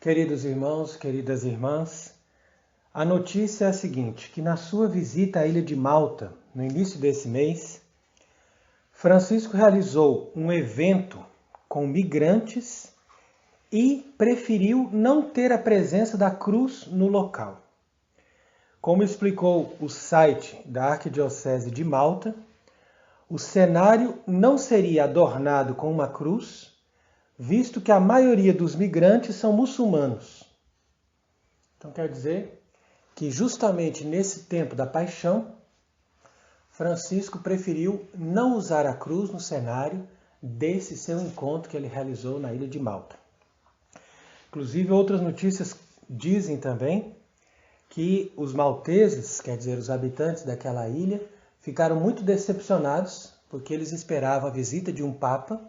Queridos irmãos, queridas irmãs, a notícia é a seguinte, que na sua visita à ilha de Malta, no início desse mês, Francisco realizou um evento com migrantes e preferiu não ter a presença da cruz no local. Como explicou o site da Arquidiocese de Malta, o cenário não seria adornado com uma cruz, visto que a maioria dos migrantes são muçulmanos. Então quer dizer que justamente nesse tempo da paixão, Francisco preferiu não usar a cruz no cenário desse seu encontro que ele realizou na ilha de Malta. Inclusive outras notícias dizem também que os malteses, quer dizer, os habitantes daquela ilha, ficaram muito decepcionados porque eles esperavam a visita de um papa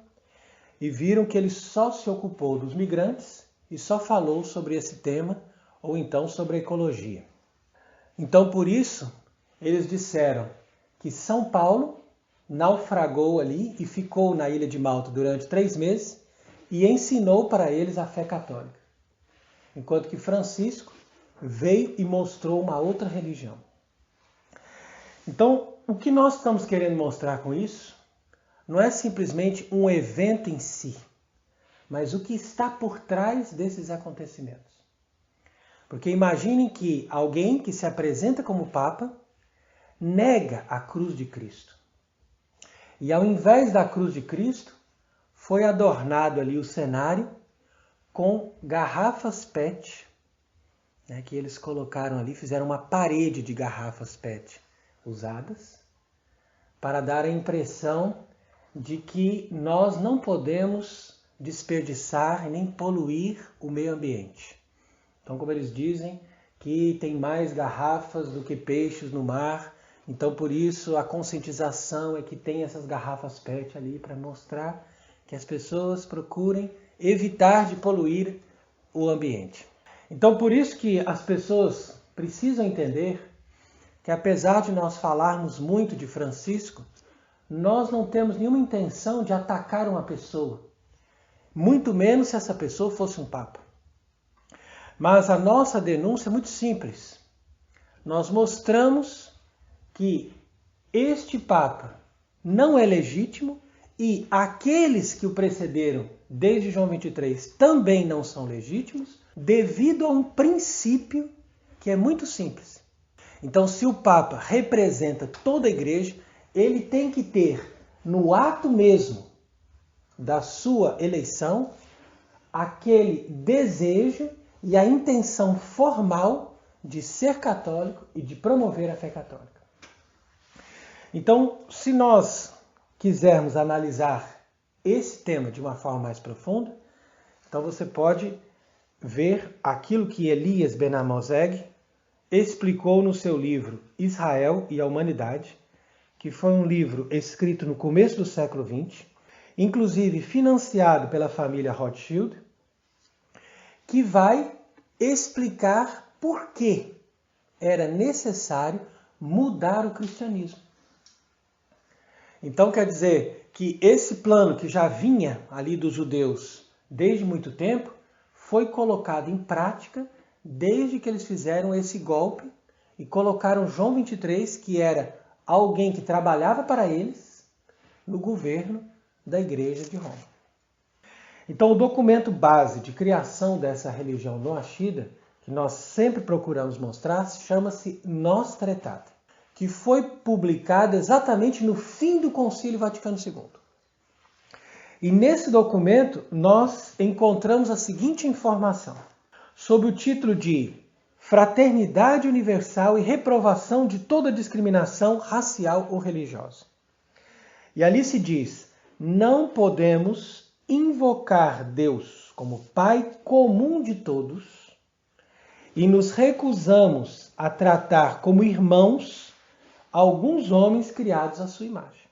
e viram que ele só se ocupou dos migrantes e só falou sobre esse tema, ou então sobre a ecologia. Então, por isso, eles disseram que São Paulo naufragou ali e ficou na ilha de Malta durante 3 meses e ensinou para eles a fé católica. Enquanto que Francisco veio e mostrou uma outra religião. Então, o que nós estamos querendo mostrar com isso não é simplesmente um evento em si, mas o que está por trás desses acontecimentos. Porque imaginem que alguém que se apresenta como Papa nega a cruz de Cristo. E ao invés da cruz de Cristo, foi adornado ali o cenário com garrafas PET, que eles colocaram ali, fizeram uma parede de garrafas PET usadas, para dar a impressão de que nós não podemos desperdiçar nem poluir o meio ambiente. Então, como eles dizem, que tem mais garrafas do que peixes no mar, então por isso a conscientização é que tem essas garrafas PET ali para mostrar que as pessoas procurem evitar de poluir o ambiente. Então por isso que as pessoas precisam entender que apesar de nós falarmos muito de Francisco, nós não temos nenhuma intenção de atacar uma pessoa, muito menos se essa pessoa fosse um papa. Mas a nossa denúncia é muito simples. Nós mostramos que este papa não é legítimo e aqueles que o precederam desde João 23 também não são legítimos, devido a um princípio que é muito simples. Então, se o papa representa toda a igreja, ele tem que ter, no ato mesmo da sua eleição, aquele desejo e a intenção formal de ser católico e de promover a fé católica. Então, se nós quisermos analisar esse tema de uma forma mais profunda, então você pode ver aquilo que Elias Ben Amozeg explicou no seu livro Israel e a Humanidade, que foi um livro escrito no começo do século XX, inclusive financiado pela família Rothschild, que vai explicar por que era necessário mudar o cristianismo. Então quer dizer que esse plano que já vinha ali dos judeus desde muito tempo, foi colocado em prática desde que eles fizeram esse golpe e colocaram João 23, que era alguém que trabalhava para eles, no governo da Igreja de Roma. Então, o documento base de criação dessa religião noachida, que nós sempre procuramos mostrar, chama-se Nostra Aetate, que foi publicado exatamente no fim do Concílio Vaticano II. E nesse documento nós encontramos a seguinte informação, sob o título de Fraternidade Universal e Reprovação de toda discriminação racial ou religiosa. E ali se diz, não podemos invocar Deus como Pai comum de todos e nos recusamos a tratar como irmãos alguns homens criados à sua imagem.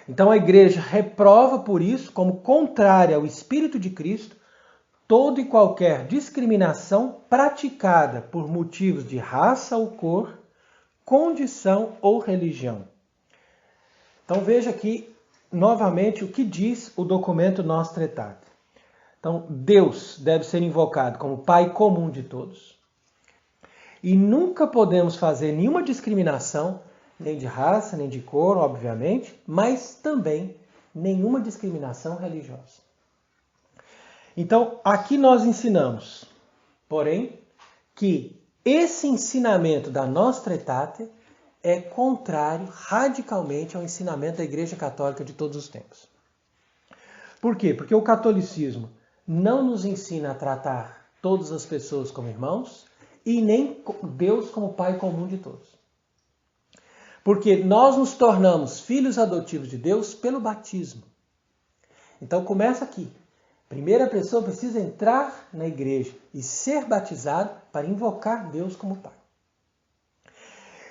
Então a Igreja reprova por isso, como contrária ao Espírito de Cristo, toda e qualquer discriminação praticada por motivos de raça ou cor, condição ou religião. Então veja aqui novamente o que diz o documento Nostra Aetate. Então, Deus deve ser invocado como Pai comum de todos. E nunca podemos fazer nenhuma discriminação, nem de raça, nem de cor, obviamente, mas também nenhuma discriminação religiosa. Então, aqui nós ensinamos, porém, que esse ensinamento da Nostra Aetate é contrário radicalmente ao ensinamento da Igreja Católica de todos os tempos. Por quê? Porque o catolicismo não nos ensina a tratar todas as pessoas como irmãos e nem Deus como Pai comum de todos. Porque nós nos tornamos filhos adotivos de Deus pelo batismo. Então começa aqui. Primeiro a pessoa precisa entrar na igreja e ser batizado para invocar Deus como Pai.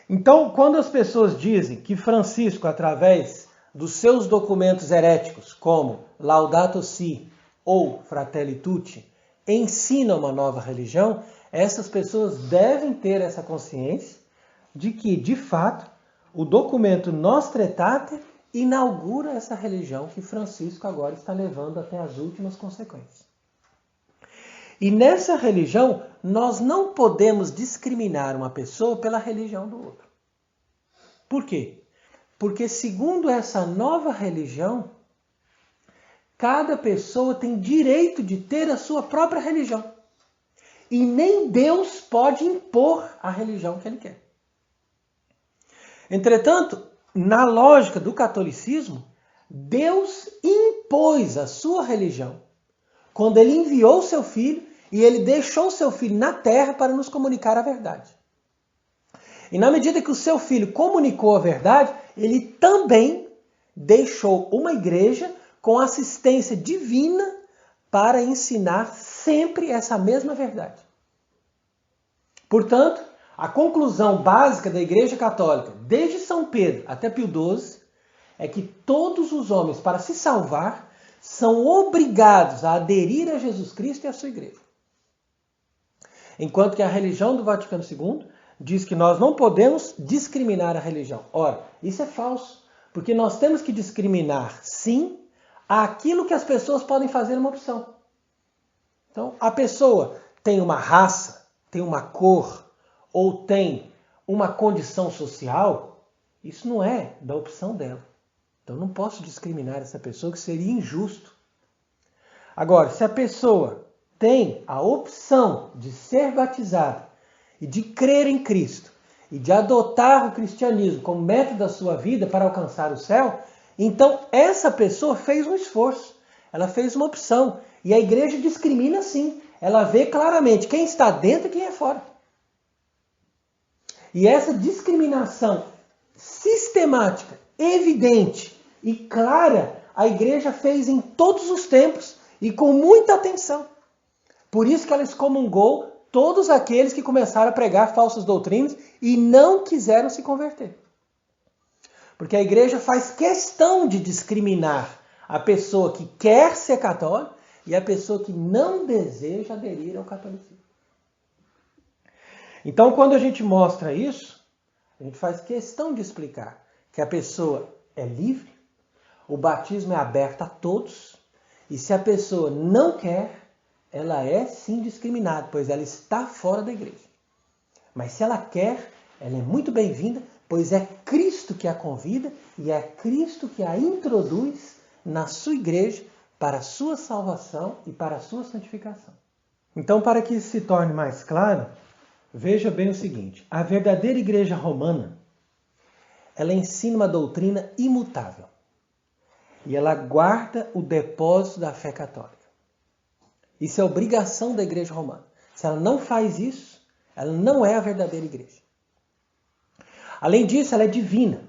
Então, quando as pessoas dizem que Francisco, através dos seus documentos heréticos, como Laudato Si ou Fratelli Tutti, ensina uma nova religião, essas pessoas devem ter essa consciência de que, de fato, o documento Nostra Aetate inaugura essa religião que Francisco agora está levando até as últimas consequências. E nessa religião, nós não podemos discriminar uma pessoa pela religião do outro. Por quê? Porque, segundo essa nova religião, cada pessoa tem direito de ter a sua própria religião. E nem Deus pode impor a religião que ele quer. Entretanto, na lógica do catolicismo, Deus impôs a sua religião quando ele enviou seu filho e ele deixou seu filho na terra para nos comunicar a verdade. E na medida que o seu filho comunicou a verdade, ele também deixou uma igreja com assistência divina para ensinar sempre essa mesma verdade. Portanto, a conclusão básica da Igreja Católica, desde São Pedro até Pio XII, é que todos os homens, para se salvar, são obrigados a aderir a Jesus Cristo e a sua igreja. Enquanto que a religião do Vaticano II diz que nós não podemos discriminar a religião. Ora, isso é falso, porque nós temos que discriminar, sim, aquilo que as pessoas podem fazer uma opção. Então, a pessoa tem uma raça, tem uma cor, ou tem uma condição social, isso não é da opção dela. Então não posso discriminar essa pessoa, que seria injusto. Agora, se a pessoa tem a opção de ser batizada e de crer em Cristo e de adotar o cristianismo como método da sua vida para alcançar o céu, então essa pessoa fez um esforço, ela fez uma opção. E a igreja discrimina sim, ela vê claramente quem está dentro e quem é fora. E essa discriminação sistemática, evidente e clara, a igreja fez em todos os tempos e com muita atenção. Por isso que ela excomungou todos aqueles que começaram a pregar falsas doutrinas e não quiseram se converter. Porque a igreja faz questão de discriminar a pessoa que quer ser católica e a pessoa que não deseja aderir ao catolicismo. Então, quando a gente mostra isso, a gente faz questão de explicar que a pessoa é livre, o batismo é aberto a todos, e se a pessoa não quer, ela é sim discriminada, pois ela está fora da igreja. Mas se ela quer, ela é muito bem-vinda, pois é Cristo que a convida e é Cristo que a introduz na sua igreja para a sua salvação e para a sua santificação. Então, para que isso se torne mais claro, veja bem o seguinte: a verdadeira igreja romana, ela ensina uma doutrina imutável. E ela guarda o depósito da fé católica. Isso é obrigação da igreja romana. Se ela não faz isso, ela não é a verdadeira igreja. Além disso, ela é divina.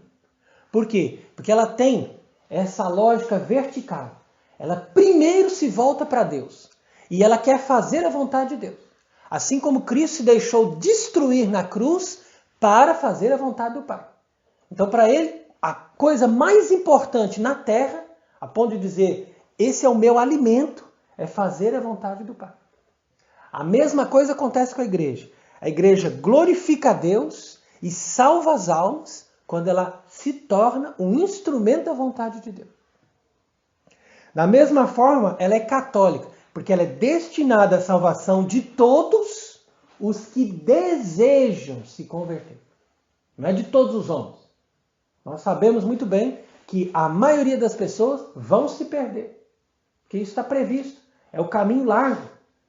Por quê? Porque ela tem essa lógica vertical. Ela primeiro se volta para Deus. E ela quer fazer a vontade de Deus. Assim como Cristo se deixou destruir na cruz para fazer a vontade do Pai. Então, para ele, a coisa mais importante na terra, a ponto de dizer, esse é o meu alimento, é fazer a vontade do Pai. A mesma coisa acontece com a igreja. A igreja glorifica a Deus e salva as almas quando ela se torna um instrumento da vontade de Deus. Da mesma forma, ela é católica, Porque ela é destinada à salvação de todos os que desejam se converter. Não é de todos os homens. Nós sabemos muito bem que a maioria das pessoas vão se perder. Porque isso está previsto. É o caminho largo.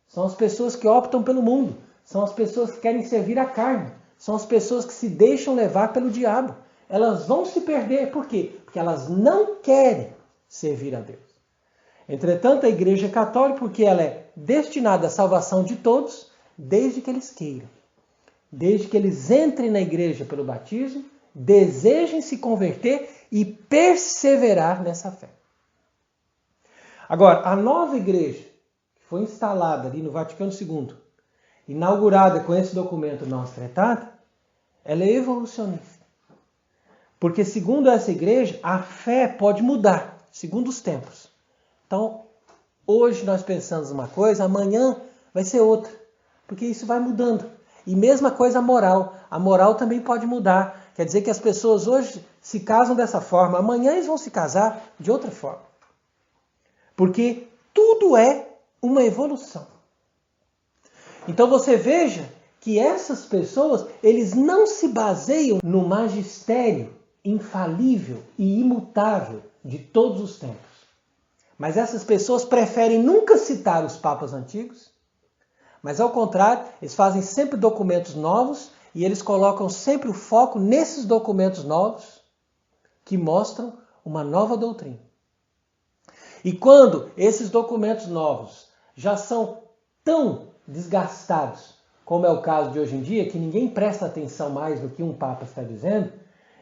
São as pessoas que optam pelo mundo. São as pessoas que querem servir a carne. São as pessoas que se deixam levar pelo diabo. Elas vão se perder. Por quê? Porque elas não querem servir a Deus. Entretanto, a Igreja Católica, porque ela é destinada à salvação de todos, desde que eles queiram. Desde que eles entrem na igreja pelo batismo, desejem se converter e perseverar nessa fé. Agora, a nova igreja, que foi instalada ali no Vaticano II, inaugurada com esse documento nosso tratado, ela é evolucionista. Porque, segundo essa igreja, a fé pode mudar, segundo os tempos. Então, hoje nós pensamos uma coisa, amanhã vai ser outra. Porque isso vai mudando. E mesma coisa a moral. A moral também pode mudar. Quer dizer que as pessoas hoje se casam dessa forma, amanhã eles vão se casar de outra forma. Porque tudo é uma evolução. Então você veja que essas pessoas, eles não se baseiam no magistério infalível e imutável de todos os tempos. Mas essas pessoas preferem nunca citar os papas antigos, mas ao contrário, eles fazem sempre documentos novos e eles colocam sempre o foco nesses documentos novos que mostram uma nova doutrina. E quando esses documentos novos já são tão desgastados, como é o caso de hoje em dia, que ninguém presta atenção mais no que um papa está dizendo,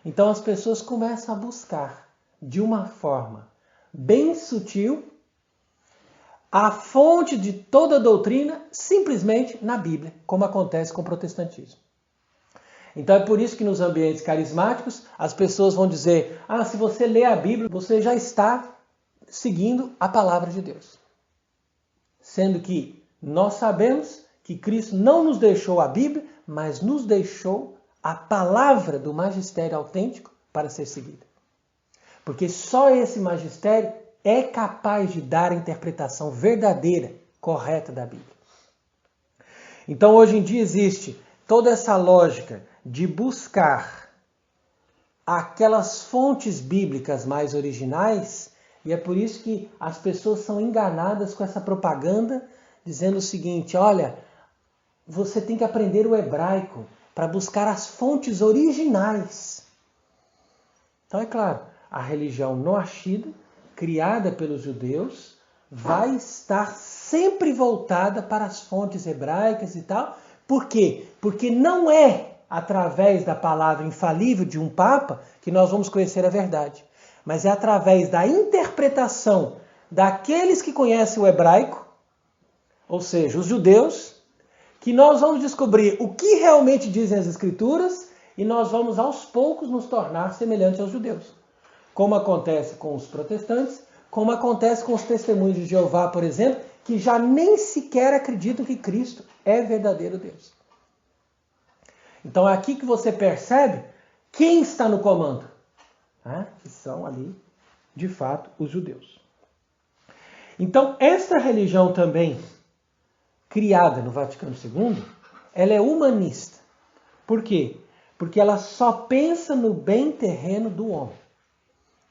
então as pessoas começam a buscar de uma forma bem sutil a fonte de toda a doutrina simplesmente na Bíblia, como acontece com o protestantismo. Então é por isso que nos ambientes carismáticos as pessoas vão dizer: se você lê a Bíblia, você já está seguindo a palavra de Deus. Sendo que nós sabemos que Cristo não nos deixou a Bíblia, mas nos deixou a palavra do magistério autêntico para ser seguida. Porque só esse magistério é capaz de dar a interpretação verdadeira, correta da Bíblia. Então hoje em dia existe toda essa lógica de buscar aquelas fontes bíblicas mais originais, e é por isso que as pessoas são enganadas com essa propaganda, dizendo o seguinte: olha, você tem que aprender o hebraico para buscar as fontes originais. Então é claro, a religião noachida, criada pelos judeus, vai estar sempre voltada para as fontes hebraicas e tal. Por quê? Porque não é através da palavra infalível de um papa que nós vamos conhecer a verdade, mas é através da interpretação daqueles que conhecem o hebraico, ou seja, os judeus, que nós vamos descobrir o que realmente dizem as Escrituras e nós vamos aos poucos nos tornar semelhantes aos judeus. Como acontece com os protestantes, como acontece com os testemunhos de Jeová, por exemplo, que já nem sequer acreditam que Cristo é verdadeiro Deus. Então é aqui que você percebe quem está no comando, que são ali, de fato, os judeus. Então esta religião também, criada no Vaticano II, ela é humanista. Por quê? Porque ela só pensa no bem terreno do homem.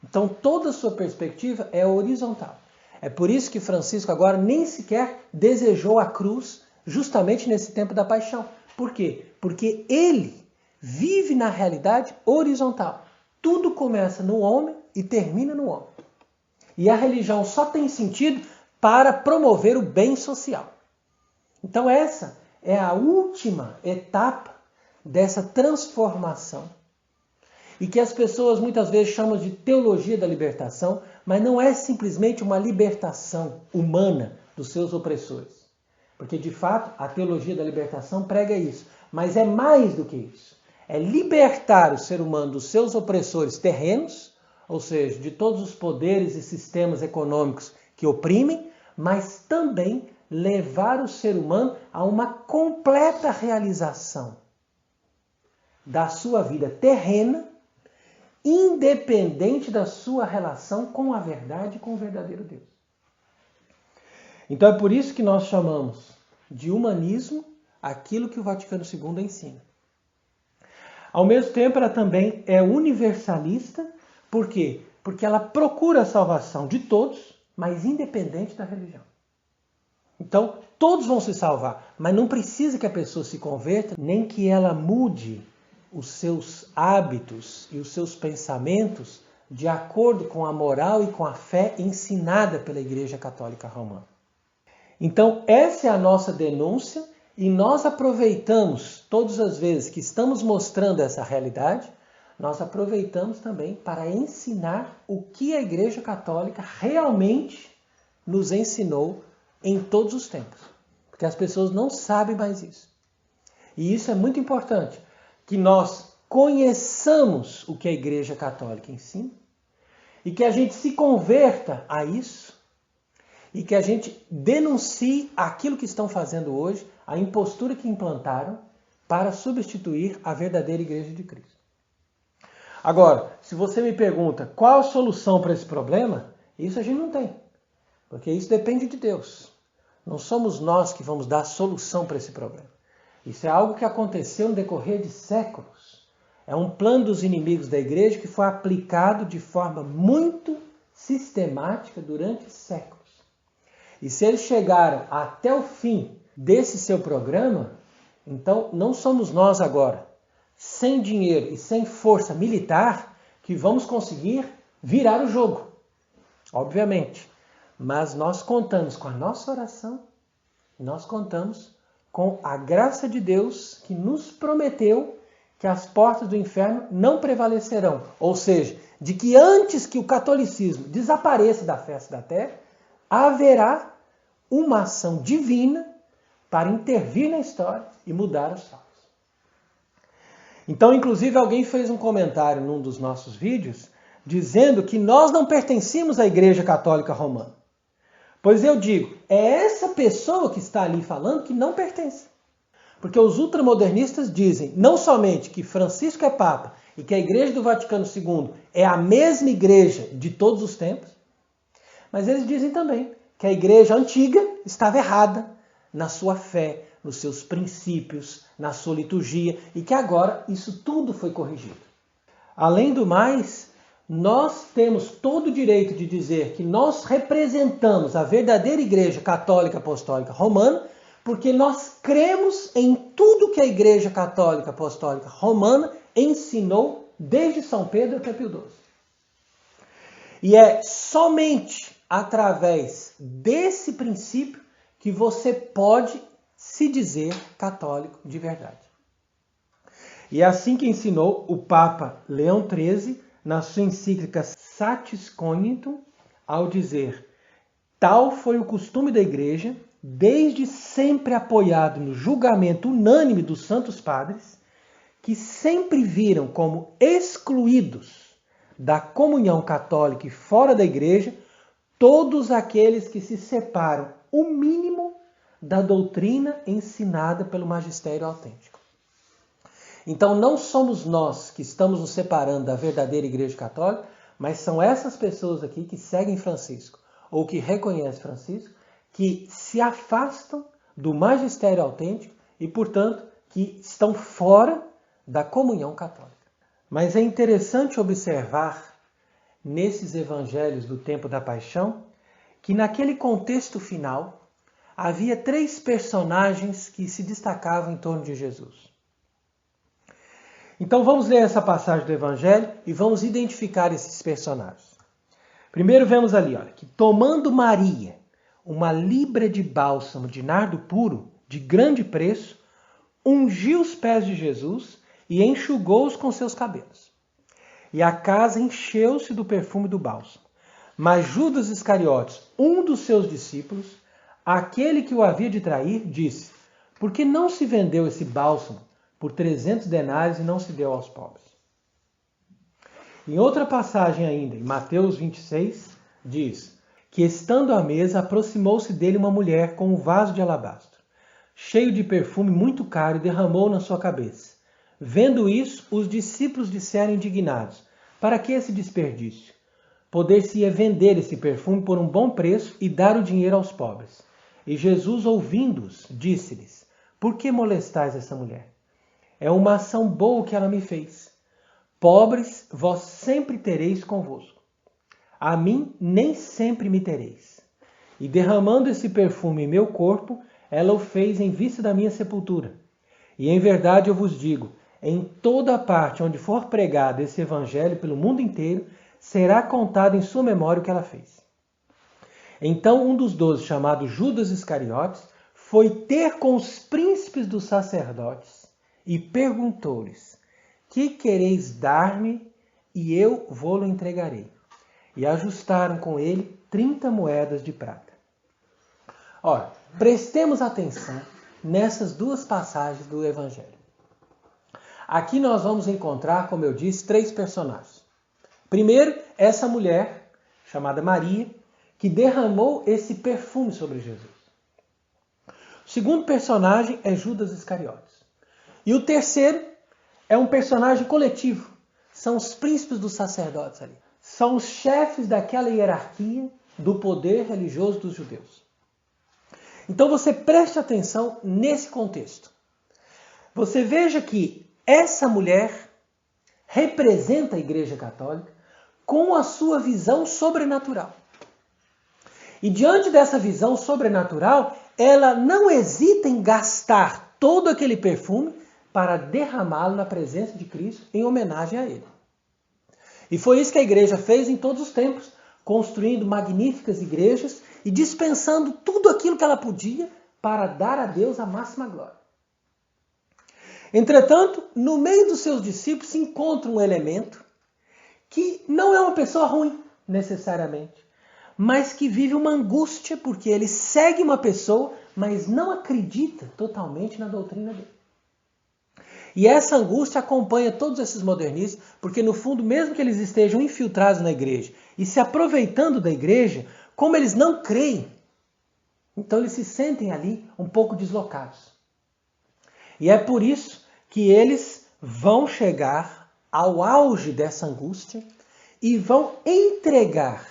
Então toda a sua perspectiva é horizontal. É por isso que Francisco agora nem sequer desejou a cruz justamente nesse tempo da paixão. Por quê? Porque ele vive na realidade horizontal. Tudo começa no homem e termina no homem. E a religião só tem sentido para promover o bem social. Então essa é a última etapa dessa transformação. E que as pessoas muitas vezes chamam de teologia da libertação, mas não é simplesmente uma libertação humana dos seus opressores. Porque de fato a teologia da libertação prega isso. Mas é mais do que isso. É libertar o ser humano dos seus opressores terrenos, ou seja, de todos os poderes e sistemas econômicos que oprimem, mas também levar o ser humano a uma completa realização da sua vida terrena, independente da sua relação com a verdade e com o verdadeiro Deus. Então é por isso que nós chamamos de humanismo aquilo que o Vaticano II ensina. Ao mesmo tempo, ela também é universalista. Por quê? Porque ela procura a salvação de todos, mas independente da religião. Então, todos vão se salvar, mas não precisa que a pessoa se converta, nem que ela mude os seus hábitos e os seus pensamentos de acordo com a moral e com a fé ensinada pela Igreja Católica Romana. Então, essa é a nossa denúncia e nós aproveitamos, todas as vezes que estamos mostrando essa realidade, nós aproveitamos também para ensinar o que a Igreja Católica realmente nos ensinou em todos os tempos. Porque as pessoas não sabem mais isso. E isso é muito importante, que nós conheçamos o que a Igreja Católica ensina e que a gente se converta a isso e que a gente denuncie aquilo que estão fazendo hoje, a impostura que implantaram para substituir a verdadeira Igreja de Cristo. Agora, se você me pergunta qual a solução para esse problema, isso a gente não tem, porque isso depende de Deus. Não somos nós que vamos dar a solução para esse problema. Isso é algo que aconteceu no decorrer de séculos. É um plano dos inimigos da igreja que foi aplicado de forma muito sistemática durante séculos. E se eles chegaram até o fim desse seu programa, então não somos nós agora, sem dinheiro e sem força militar, que vamos conseguir virar o jogo. Obviamente. Mas nós contamos com a nossa oração, nós contamos com a graça de Deus que nos prometeu que as portas do inferno não prevalecerão. Ou seja, de que antes que o catolicismo desapareça da face da terra, haverá uma ação divina para intervir na história e mudar os fatos. Então, inclusive, alguém fez um comentário num dos nossos vídeos dizendo que nós não pertencíamos à Igreja Católica Romana. Pois eu digo, é essa pessoa que está ali falando que não pertence. Porque os ultramodernistas dizem não somente que Francisco é Papa e que a Igreja do Vaticano II é a mesma igreja de todos os tempos, mas eles dizem também que a igreja antiga estava errada na sua fé, nos seus princípios, na sua liturgia, e que agora isso tudo foi corrigido. Além do mais, nós temos todo o direito de dizer que nós representamos a verdadeira Igreja Católica Apostólica Romana, porque nós cremos em tudo que a Igreja Católica Apostólica Romana ensinou desde São Pedro até Pio XII. E é somente através desse princípio que você pode se dizer católico de verdade. E é assim que ensinou o Papa Leão XIII na sua encíclica Satis Cognitum, ao dizer: tal foi o costume da Igreja, desde sempre apoiado no julgamento unânime dos santos padres, que sempre viram como excluídos da comunhão católica e fora da Igreja todos aqueles que se separam o mínimo da doutrina ensinada pelo magistério autêntico. Então não somos nós que estamos nos separando da verdadeira Igreja Católica, mas são essas pessoas aqui que seguem Francisco, ou que reconhecem Francisco, que se afastam do magistério autêntico e, portanto, que estão fora da comunhão católica. Mas é interessante observar, nesses evangelhos do tempo da paixão, que naquele contexto final, havia 3 personagens que se destacavam em torno de Jesus. Então vamos ler essa passagem do Evangelho e vamos identificar esses personagens. Primeiro vemos ali, olha, que tomando Maria uma libra de bálsamo de nardo puro, de grande preço, ungiu os pés de Jesus e enxugou-os com seus cabelos. E a casa encheu-se do perfume do bálsamo. Mas Judas Iscariotes, um dos seus discípulos, aquele que o havia de trair, disse: por que não se vendeu esse bálsamo por 300 denários e não se deu aos pobres? Em outra passagem ainda, em Mateus 26, diz que, estando à mesa, aproximou-se dele uma mulher com um vaso de alabastro, cheio de perfume muito caro, e derramou na sua cabeça. Vendo isso, os discípulos disseram indignados: para que esse desperdício? Poder-se-ia vender esse perfume por um bom preço e dar o dinheiro aos pobres. E Jesus, ouvindo-os, disse-lhes: Por que molestais essa mulher? É uma ação boa que ela me fez. Pobres vós sempre tereis convosco. A mim nem sempre me tereis. E derramando esse perfume em meu corpo, ela o fez em vista da minha sepultura. E em verdade eu vos digo, em toda parte onde for pregado esse evangelho pelo mundo inteiro, será contado em sua memória o que ela fez. Então um dos 12, chamado Judas Iscariotes, foi ter com os príncipes dos sacerdotes e perguntou-lhes: Que quereis dar-me, e eu vô-lo entregarei? E ajustaram com ele 30 moedas de prata. Ora, prestemos atenção nessas duas passagens do Evangelho. Aqui nós vamos encontrar, como eu disse, 3 personagens. Primeiro, essa mulher, chamada Maria, que derramou esse perfume sobre Jesus. O segundo personagem é Judas Iscariotes. E o terceiro é um personagem coletivo. São os príncipes dos sacerdotes ali. São os chefes daquela hierarquia do poder religioso dos judeus. Então você preste atenção nesse contexto. Você veja que essa mulher representa a Igreja Católica com a sua visão sobrenatural. E diante dessa visão sobrenatural, ela não hesita em gastar todo aquele perfume para derramá-lo na presença de Cristo em homenagem a ele. E foi isso que a igreja fez em todos os tempos, construindo magníficas igrejas e dispensando tudo aquilo que ela podia para dar a Deus a máxima glória. Entretanto, no meio dos seus discípulos se encontra um elemento que não é uma pessoa ruim, necessariamente, mas que vive uma angústia porque ele segue uma pessoa, mas não acredita totalmente na doutrina dele. E essa angústia acompanha todos esses modernistas, porque no fundo, mesmo que eles estejam infiltrados na igreja e se aproveitando da igreja, como eles não creem, então eles se sentem ali um pouco deslocados. E é por isso que eles vão chegar ao auge dessa angústia e vão entregar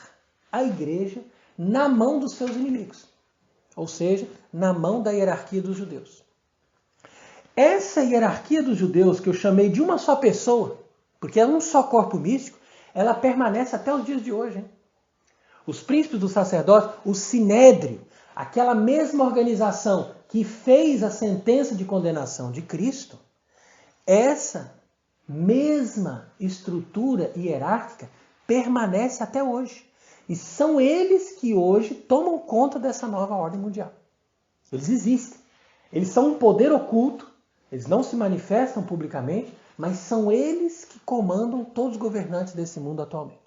a igreja na mão dos seus inimigos, ou seja, na mão da hierarquia dos judeus. Essa hierarquia dos judeus, que eu chamei de uma só pessoa, porque é um só corpo místico, ela permanece até os dias de hoje. Hein? Os príncipes dos sacerdotes, o sinédrio, aquela mesma organização que fez a sentença de condenação de Cristo, essa mesma estrutura hierárquica permanece até hoje. E são eles que hoje tomam conta dessa nova ordem mundial. Eles existem. Eles são um poder oculto. Eles não se manifestam publicamente, mas são eles que comandam todos os governantes desse mundo atualmente.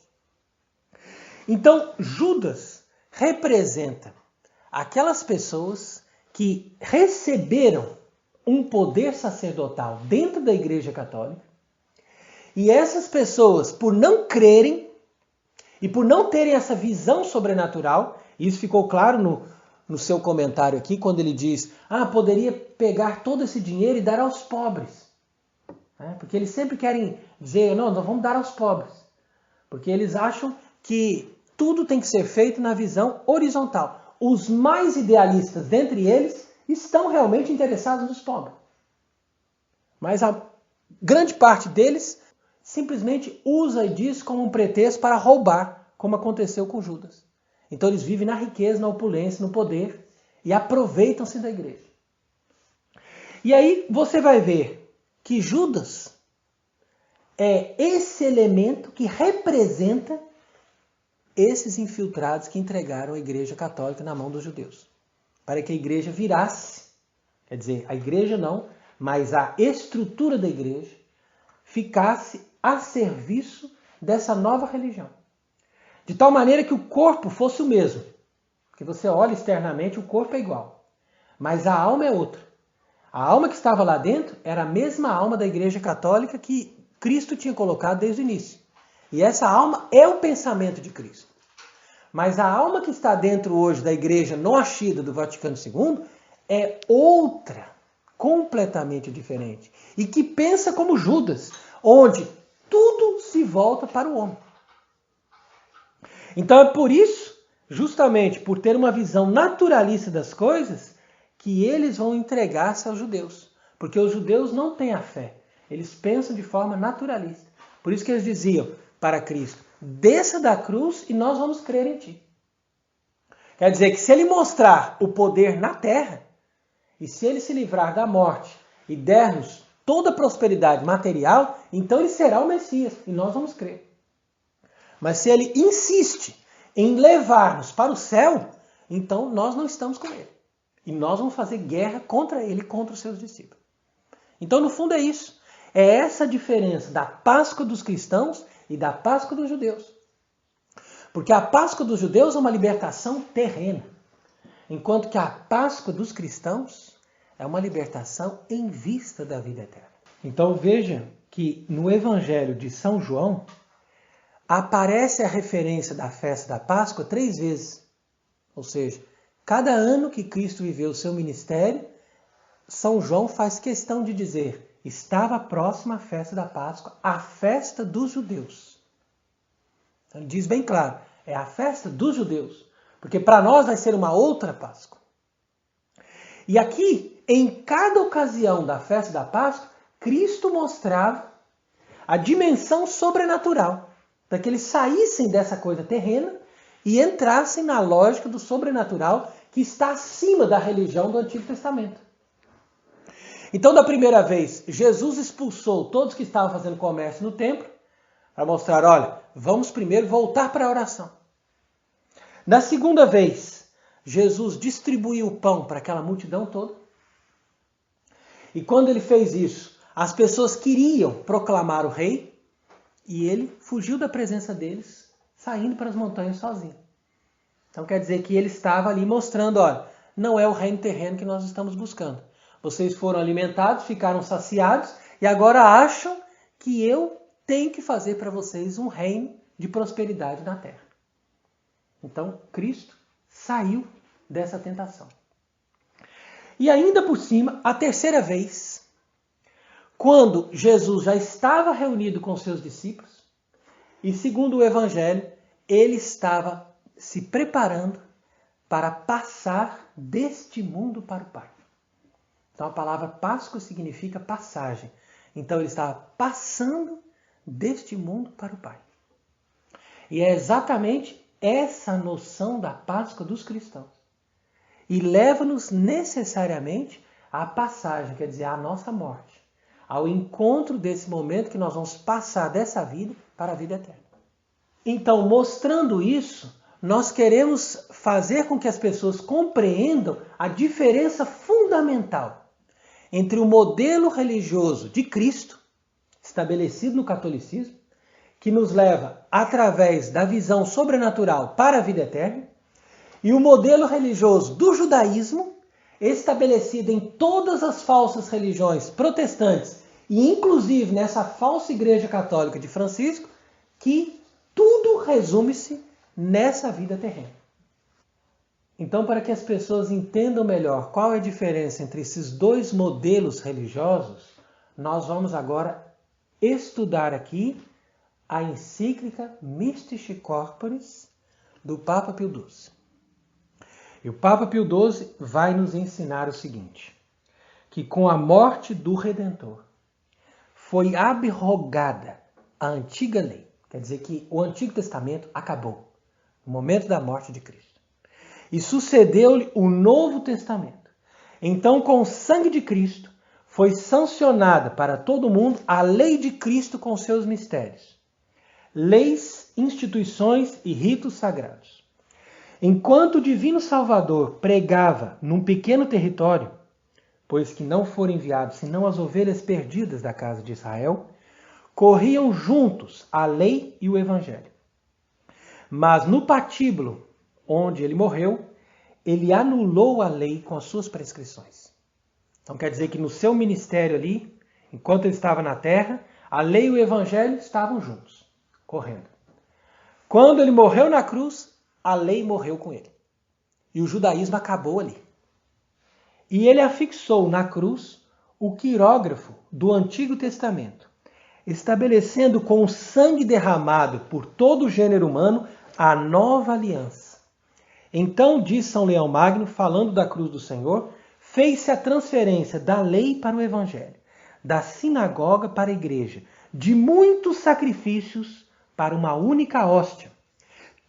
Então, Judas representa aquelas pessoas que receberam um poder sacerdotal dentro da Igreja Católica, e essas pessoas, por não crerem e por não terem essa visão sobrenatural, e isso ficou claro no seu comentário aqui, quando ele diz, poderia pegar todo esse dinheiro e dar aos pobres. Porque eles sempre querem dizer, não, nós vamos dar aos pobres. Porque eles acham que tudo tem que ser feito na visão horizontal. Os mais idealistas dentre eles estão realmente interessados nos pobres. Mas a grande parte deles simplesmente usa disso como um pretexto para roubar, como aconteceu com Judas. Então eles vivem na riqueza, na opulência, no poder e aproveitam-se da igreja. E aí você vai ver que Judas é esse elemento que representa esses infiltrados que entregaram a igreja católica na mão dos judeus. Para que a igreja virasse, quer dizer, a igreja não, mas a estrutura da igreja ficasse a serviço dessa nova religião. De tal maneira que o corpo fosse o mesmo. Porque você olha externamente, o corpo é igual. Mas a alma é outra. A alma que estava lá dentro era a mesma alma da Igreja Católica que Cristo tinha colocado desde o início. E essa alma é o pensamento de Cristo. Mas a alma que está dentro hoje da Igreja Noachida do Vaticano II é outra, completamente diferente. E que pensa como Judas, onde tudo se volta para o homem. Então é por isso justamente por ter uma visão naturalista das coisas, que eles vão entregar-se aos judeus. Porque os judeus não têm a fé. Eles pensam de forma naturalista. Por isso que eles diziam para Cristo, desça da cruz e nós vamos crer em ti. Quer dizer que se ele mostrar o poder na terra, e se ele se livrar da morte e der-nos toda a prosperidade material, então ele será o Messias e nós vamos crer. Mas se ele insiste em levar-nos para o céu, então nós não estamos com ele. E nós vamos fazer guerra contra ele e contra os seus discípulos. Então, no fundo, é isso. É essa a diferença da Páscoa dos cristãos e da Páscoa dos judeus. Porque a Páscoa dos judeus é uma libertação terrena, enquanto que a Páscoa dos cristãos é uma libertação em vista da vida eterna. Então veja que no Evangelho de São João aparece a referência da festa da Páscoa 3 vezes. Ou seja, cada ano que Cristo viveu o seu ministério, São João faz questão de dizer: estava próxima a festa da Páscoa, a festa dos judeus. Ele diz bem claro, é a festa dos judeus, porque para nós vai ser uma outra Páscoa. E aqui, em cada ocasião da festa da Páscoa, Cristo mostrava a dimensão sobrenatural, para que eles saíssem dessa coisa terrena e entrassem na lógica do sobrenatural que está acima da religião do Antigo Testamento. Então, da primeira vez, Jesus expulsou todos que estavam fazendo comércio no templo, para mostrar, olha, vamos primeiro voltar para a oração. Da segunda vez, Jesus distribuiu o pão para aquela multidão toda. E quando ele fez isso, as pessoas queriam proclamar o rei, e ele fugiu da presença deles, saindo para as montanhas sozinho. Então quer dizer que ele estava ali mostrando, olha, não é o reino terreno que nós estamos buscando. Vocês foram alimentados, ficaram saciados, e agora acham que eu tenho que fazer para vocês um reino de prosperidade na terra. Então, Cristo saiu dessa tentação. E ainda por cima, a terceira vez, quando Jesus já estava reunido com seus discípulos, e segundo o Evangelho, ele estava se preparando para passar deste mundo para o Pai. Então a palavra Páscoa significa passagem. Então ele estava passando deste mundo para o Pai. E é exatamente essa noção da Páscoa dos cristãos. E leva-nos necessariamente à passagem, quer dizer, à nossa morte. Ao encontro desse momento que nós vamos passar dessa vida para a vida eterna. Então, mostrando isso, nós queremos fazer com que as pessoas compreendam a diferença fundamental entre o modelo religioso de Cristo, estabelecido no catolicismo, que nos leva, através da visão sobrenatural para a vida eterna, e o modelo religioso do judaísmo, estabelecido em todas as falsas religiões protestantes, e inclusive nessa falsa igreja católica de Francisco, que tudo resume-se nessa vida terrena. Então, para que as pessoas entendam melhor qual é a diferença entre esses dois modelos religiosos, nós vamos agora estudar aqui a encíclica Mystici Corporis do Papa Pio XII. E o Papa Pio XII vai nos ensinar o seguinte, que com a morte do Redentor foi abrogada a antiga lei. Quer dizer que o Antigo Testamento acabou no momento da morte de Cristo. E sucedeu-lhe o Novo Testamento. Então, com o sangue de Cristo, foi sancionada para todo mundo a lei de Cristo com seus mistérios. Leis, instituições e ritos sagrados. Enquanto o Divino Salvador pregava num pequeno território, pois que não foram enviados senão as ovelhas perdidas da casa de Israel, corriam juntos a lei e o evangelho. Mas no patíbulo onde ele morreu, ele anulou a lei com as suas prescrições. Então quer dizer que no seu ministério ali, enquanto ele estava na terra, a lei e o evangelho estavam juntos, correndo. Quando ele morreu na cruz, a lei morreu com ele. E o judaísmo acabou ali. E ele afixou na cruz o quirógrafo do Antigo Testamento, estabelecendo com o sangue derramado por todo o gênero humano a nova aliança. Então, diz São Leão Magno, falando da cruz do Senhor, fez-se a transferência da lei para o evangelho, da sinagoga para a igreja, de muitos sacrifícios para uma única hóstia.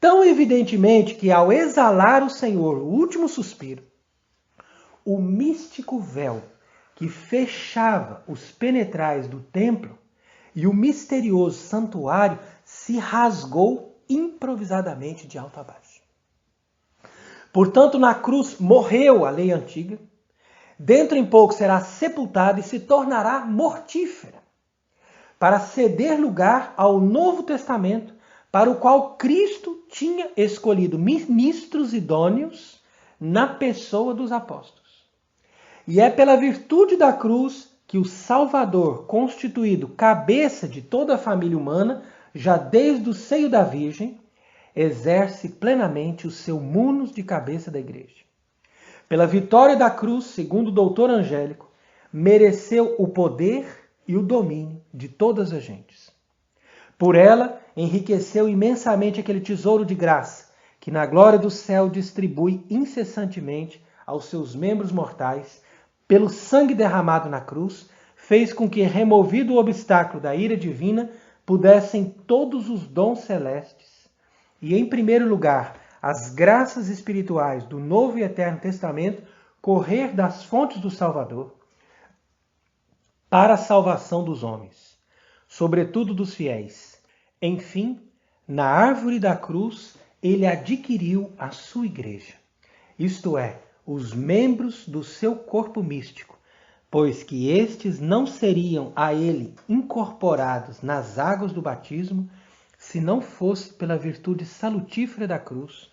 Tão evidentemente que ao exalar o Senhor o último suspiro, o místico véu que fechava os penetrais do templo e o misterioso santuário se rasgou improvisadamente de alto a baixo. Portanto, na cruz morreu a lei antiga, dentro em pouco será sepultada e se tornará mortífera, para ceder lugar ao Novo Testamento, para o qual Cristo tinha escolhido ministros idôneos na pessoa dos apóstolos. E é pela virtude da cruz que o Salvador, constituído cabeça de toda a família humana, já desde o seio da Virgem, exerce plenamente o seu munus de cabeça da Igreja. Pela vitória da cruz, segundo o doutor Angélico, mereceu o poder e o domínio de todas as gentes. Por ela, enriqueceu imensamente aquele tesouro de graça, que na glória do céu distribui incessantemente aos seus membros mortais, pelo sangue derramado na cruz, fez com que, removido o obstáculo da ira divina, pudessem todos os dons celestes, e em primeiro lugar, as graças espirituais do Novo e Eterno Testamento, correr das fontes do Salvador para a salvação dos homens, sobretudo dos fiéis. Enfim, na árvore da cruz, ele adquiriu a sua igreja, isto é, os membros do seu corpo místico, pois que estes não seriam a ele incorporados nas águas do batismo, se não fosse pela virtude salutífera da cruz,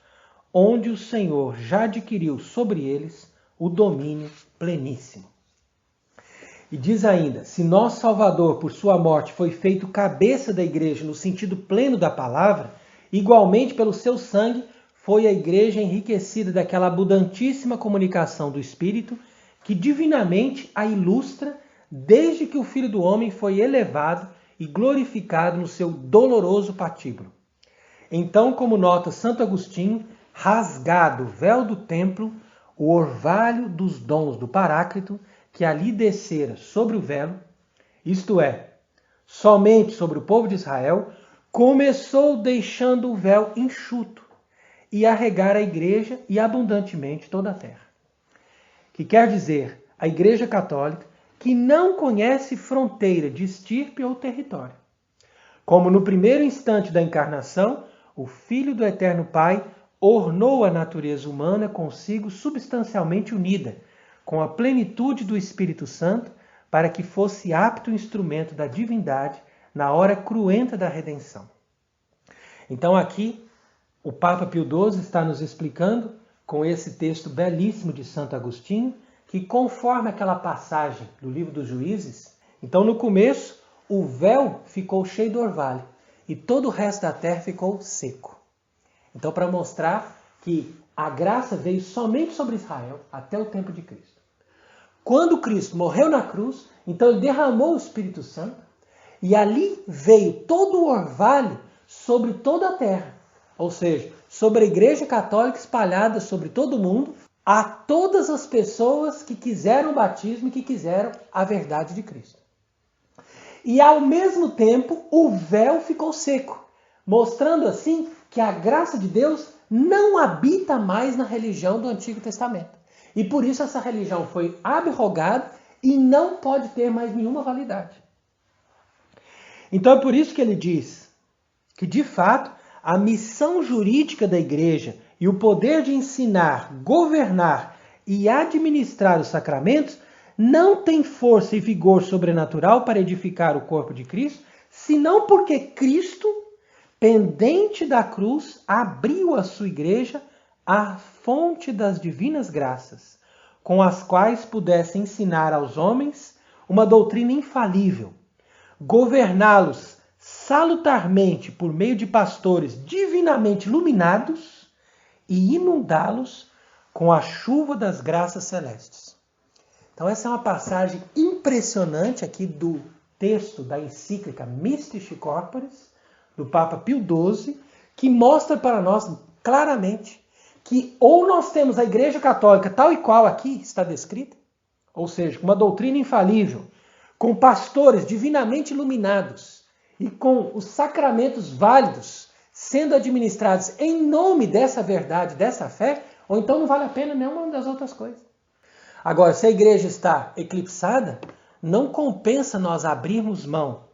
onde o Senhor já adquiriu sobre eles o domínio pleníssimo. E diz ainda, se nosso Salvador, por sua morte, foi feito cabeça da igreja no sentido pleno da palavra, igualmente pelo seu sangue foi a igreja enriquecida daquela abundantíssima comunicação do Espírito que divinamente a ilustra desde que o Filho do Homem foi elevado e glorificado no seu doloroso patíbulo. Então, como nota Santo Agostinho, rasgado o véu do templo, o orvalho dos dons do Paráclito, que ali descera sobre o velo, isto é, somente sobre o povo de Israel, começou deixando o véu enxuto e a regar a igreja e abundantemente toda a terra. Que quer dizer, a Igreja Católica, que não conhece fronteira de estirpe ou território. Como no primeiro instante da encarnação, o Filho do Eterno Pai ornou a natureza humana consigo substancialmente unida, com a plenitude do Espírito Santo, para que fosse apto instrumento da divindade na hora cruenta da redenção. Então aqui, o Papa Pio XII está nos explicando, com esse texto belíssimo de Santo Agostinho, que conforme aquela passagem do livro dos Juízes, então no começo o véu ficou cheio de orvalho e todo o resto da terra ficou seco. Então para mostrar que a graça veio somente sobre Israel até o tempo de Cristo. Quando Cristo morreu na cruz, então ele derramou o Espírito Santo e ali veio todo o orvalho sobre toda a terra. Ou seja, sobre a Igreja Católica espalhada sobre todo o mundo, a todas as pessoas que quiseram o batismo e que quiseram a verdade de Cristo. E ao mesmo tempo, o véu ficou seco, mostrando assim que a graça de Deus não habita mais na religião do Antigo Testamento. E por isso essa religião foi abrogada e não pode ter mais nenhuma validade. Então é por isso que ele diz que, de fato, a missão jurídica da igreja e o poder de ensinar, governar e administrar os sacramentos não tem força e vigor sobrenatural para edificar o corpo de Cristo, senão porque Cristo, pendente da cruz, abriu a sua igreja à fonte das divinas graças, com as quais pudesse ensinar aos homens uma doutrina infalível, governá-los salutarmente por meio de pastores divinamente iluminados e inundá-los com a chuva das graças celestes. Então essa é uma passagem impressionante aqui do texto da encíclica Mystici Corporis, do Papa Pio XII, que mostra para nós claramente que ou nós temos a Igreja Católica tal e qual aqui está descrita, ou seja, com uma doutrina infalível, com pastores divinamente iluminados e com os sacramentos válidos sendo administrados em nome dessa verdade, dessa fé, ou então não vale a pena nenhuma das outras coisas. Agora, se a igreja está eclipsada, não compensa nós abrirmos mão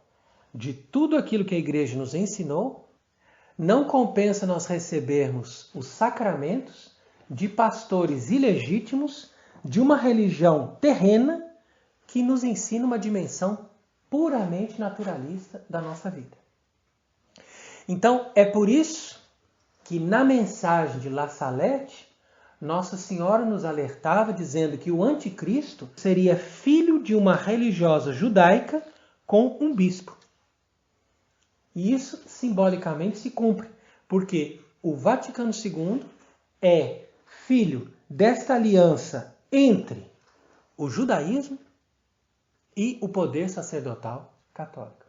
de tudo aquilo que a igreja nos ensinou, não compensa nós recebermos os sacramentos de pastores ilegítimos, de uma religião terrena que nos ensina uma dimensão puramente naturalista da nossa vida. Então, é por isso que na mensagem de La Salette, Nossa Senhora nos alertava dizendo que o anticristo seria filho de uma religiosa judaica com um bispo. E isso simbolicamente se cumpre, porque o Vaticano II é filho desta aliança entre o judaísmo e o poder sacerdotal católico.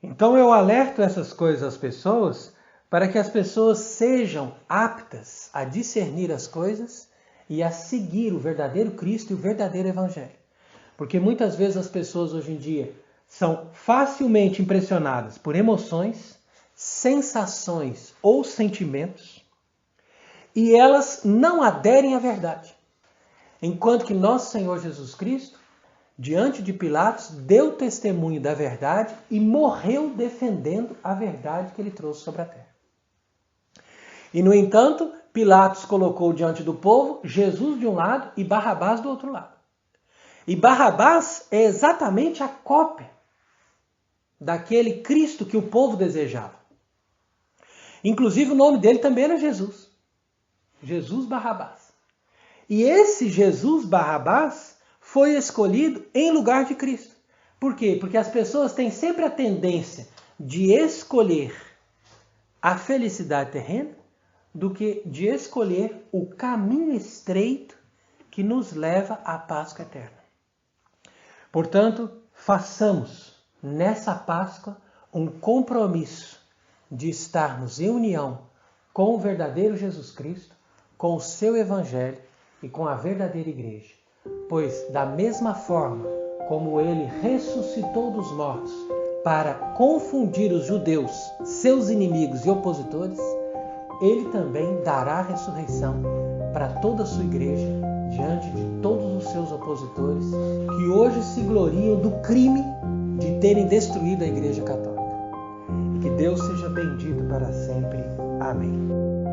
Então eu alerto essas coisas às pessoas para que as pessoas sejam aptas a discernir as coisas e a seguir o verdadeiro Cristo e o verdadeiro Evangelho. Porque muitas vezes as pessoas hoje em dia são facilmente impressionadas por emoções, sensações ou sentimentos e elas não aderem à verdade. Enquanto que nosso Senhor Jesus Cristo, diante de Pilatos, deu testemunho da verdade e morreu defendendo a verdade que ele trouxe sobre a terra. E, no entanto, Pilatos colocou diante do povo Jesus de um lado e Barrabás do outro lado. E Barrabás é exatamente a cópia daquele Cristo que o povo desejava. Inclusive o nome dele também era Jesus. Jesus Barrabás. E esse Jesus Barrabás foi escolhido em lugar de Cristo. Por quê? Porque as pessoas têm sempre a tendência de escolher a felicidade terrena do que de escolher o caminho estreito que nos leva à Páscoa eterna. Portanto, façamos nessa Páscoa um compromisso de estarmos em união com o verdadeiro Jesus Cristo, com o seu Evangelho e com a verdadeira Igreja. Pois, da mesma forma como ele ressuscitou dos mortos para confundir os judeus, seus inimigos e opositores, ele também dará a ressurreição para toda a sua igreja, diante de todos os seus opositores, que hoje se gloriam do crime de terem destruído a Igreja Católica. E que Deus seja bendito para sempre. Amém.